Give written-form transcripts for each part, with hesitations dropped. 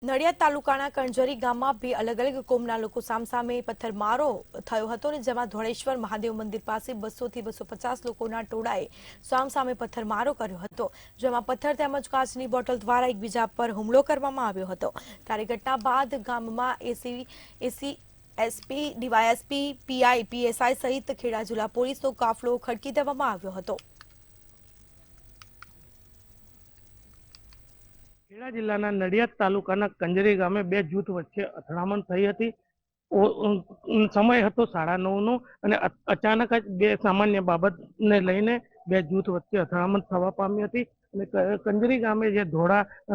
નડિયાદ તાલુકાના કણજરી ગામમાં બે અલગ અલગ કોમના લોકો સામસામે પથ્થરમારો થયો હતો અને જેમાં ધોળેશ્વર મહાદેવ મંદિર પાસે 200 થી 250 લોકોના ટોળાએ સામસામે પથ્થરમારો કર્યો હતો, જેમાં પથ્થર તેમજ કાચની બોટલ દ્વારા એકબીજા પર હુમલો કરવામાં આવ્યો હતો। ત્યારે ઘટના બાદ ગામમાં એસપી, ડીવાયએસપી, પીઆઈ, પીએસઆઈ સહિત ખેડા જિલ્લા પોલીસનો કાફલો ખડકી દેવામાં આવ્યો હતો। ખેડા જિલ્લાના નડિયાદ તાલુકાના કંજરી ગામે બે જૂથ વચ્ચે અથડામણ થઈ હતી। સમય હતો 9:30નો અને અચાનક જ બે સામાન્ય બાબતને લઈને બે જૂથ વચ્ચે અથડામણ થવા પામી હતી અને કંજરી ગામે જે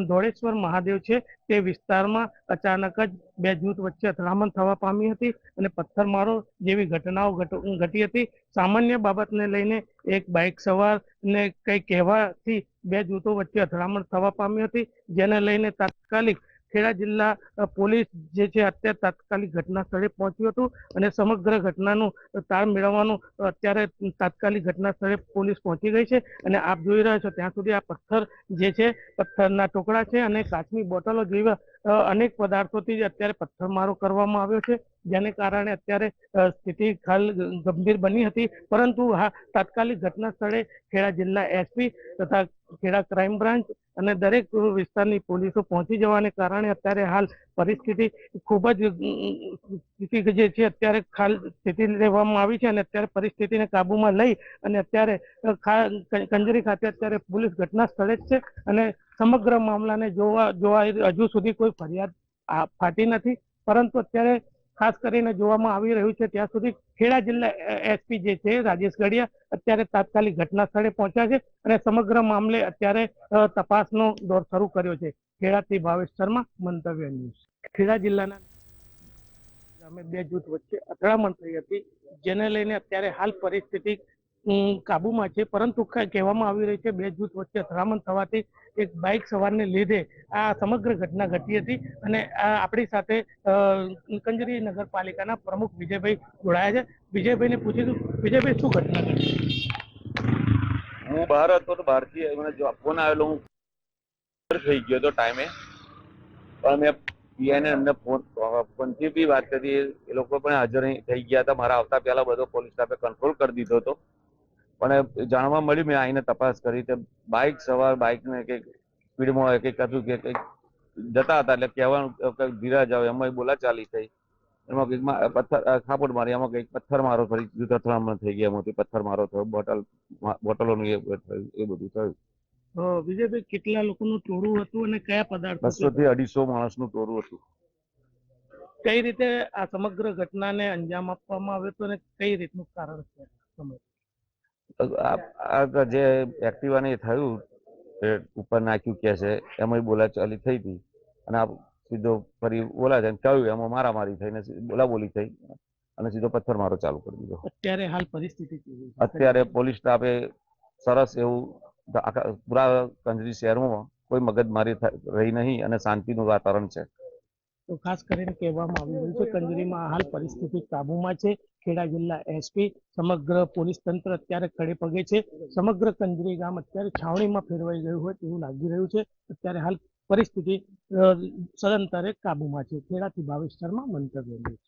ધોળેશ્વર મહાદેવ છે તે વિસ્તારમાં અચાનક જ બે જૂથ વચ્ચે અથડામણ થવા પામી હતી અને પથ્થરમારો જેવી ઘટનાઓ ઘટી હતી। સામાન્ય બાબતને લઈને એક બાઇક સવાર ને કઈ કહેવાથી બે જૂથો વચ્ચે અથડામણ થવા પામી હતી, જેને લઈને તાત્કાલિક ખેડા જિલ્લા પોલીસ જે છે અત્યારે તાત્કાલિક ઘટના સ્થળે પહોંચ્યું હતું અને સમગ્ર ઘટનાનું તાળ મેળવવાનું અત્યારે તાત્કાલિક ઘટના સ્થળે પોલીસ પહોંચી ગઈ છે અને આપ જોઈ રહ્યા છો ત્યાં સુધી આ પથ્થર જે છે પથ્થરના ટુકડા છે અને કાચની બોટલો જેવા અનેક પદાર્થોથી અત્યારે પથ્થરમારો કરવામાં આવ્યો છે, જેને કારણે અત્યારે સ્થિતિ હાલ ગંભીર બની હતી, પરંતુ તાત્કાલિક ઘટના સ્થળે ખેડા જિલ્લા એસપી તથા ખેડા ક્રાઇમ બ્રાન્ચ અને દરેક વિસ્તારની પોલીસો પહોંચી જવાને કારણે અત્યારે હાલ પરિસ્થિતિ ખૂબ જ સ્થિતિ જે છે અત્યારે હાલ સ્થિતિ લેવામાં આવી છે અને અત્યારે પરિસ્થિતિને કાબૂમાં લઈ અને અત્યારે કંજરી ખાતે અત્યારે પોલીસ ઘટના સ્થળે જ છે અને સમગ્ર મામલાને જોવા હજુ સુધી કોઈ ફરિયાદ ફાટી નથી, પરંતુ અત્યારે ખાસ કરીને જોવામાં આવી રહ્યું છે ત્યાં સુધી ખેડા જિલ્લા એસપી જે છે રાજેશ ગઢિયા અત્યારે તાત્કાલિક ઘટના સ્થળે પહોંચ્યા છે અને સમગ્ર મામલે અત્યારે તપાસનો દોર શરૂ કર્યો છે। ખેડાથી ભાવેશ શર્મા, મંતવ્ય ન્યૂઝ। ખેડા જિલ્લાના ગામે બે જૂથ વચ્ચે અથડામણ થઈ હતી, જેને લઈને અત્યારે હાલ પરિસ્થિતિ કાબુમાં છે, પરંતુ કહેવામાં આવી રહી છે બે જૂથ વચ્ચે અથડામણ થવાથી એક બાઇક સવારને લીધે આ સમગ્ર ઘટના ઘટી હતી અને આપણી સાથે કંજરી નગરપાલિકાના પ્રમુખ વિજયભાઈ જોડાયા છે। વિજયભાઈને પૂછીશું, વિજયભાઈ શું ઘટના ઘટી? હું બહાર હતો તો બહારથી મને ફોન આવેલો, હું થઈ ગયો હતો ટાઈમે, પણ મેં પીઆઈને એમને ફોનથી બી વાત કરી, એ લોકો પણ હાજર થઈ ગયા હતા। મારા આવતા પહેલા બધો પોલીસ સ્ટાફે કંટ્રોલ કરી દીધો હતો, પણ જાણવા મળ્યું, મેં આવીને તપાસ કરી તો બાઇક સવાર બાઇકને કંઈક સ્પીડમાં કંઈક હતું કે કંઈક જતા હતા, એટલે કહેવાનું કંઈક ધીરા જાવ એમાં બોલાચાલી થઈ, એમાં કંઈક પથ્થર ખાપોટ મારી, એમાં કંઈક પથ્થરમારો ફરી અથડામણ થઈ ગયા, એમાંથી પથ્થરમારો થયો, બોટલોનું એ બધું થયું। વિજયભાઈ, કેટલા લોકોનું ટોળું હતું અને કયા પદાર્થો? 200 થી 250 માણસનું ટોળું હતું। કઈ રીતે આ સમગ્ર ઘટનાને અંજામ આપવામાં આવ્યો હતો અને કઈ રીતનું કારણ છે? આ જે એક્ટિવાને થયું ઉપર નાખ્યું કે છે એમાં બોલાચાલી થઈ હતી અને આ સીધો ફરી બોલાય કહ્યું એમાં મારામારી થઈને બોલાબોલી થઈ અને સીધો પથ્થરમારો ચાલુ કરી દીધો। અત્યારે હાલ પરિસ્થિતિ કેવી છે? અત્યારે પોલીસ સ્ટાફે સરસ એવું પૂરા કંજરી શહેરમાં કોઈ મગજમારી રહી નહીં અને શાંતિનું વાતાવરણ છે। તો ખાસ કરીને કહેવામાં આવી રહ્યું છે કંજરીમાં હાલ પરિસ્થિતિ કાબુમાં છે। ખેડા જિલ્લા એસપી સમગ્ર પોલીસ તંત્ર અત્યારે ખડે પગે છે। સમગ્ર કંજરી ગામ અત્યારે છાવણીમાં ફેરવાઈ ગયું હોય તેવું લાગી રહ્યું છે। અત્યારે હાલ પરિસ્થિતિ સદંતરે કાબુમાં છે। ખેડાથી ભાવેશ શર્મા, મંતવ્ય ન્યૂઝ।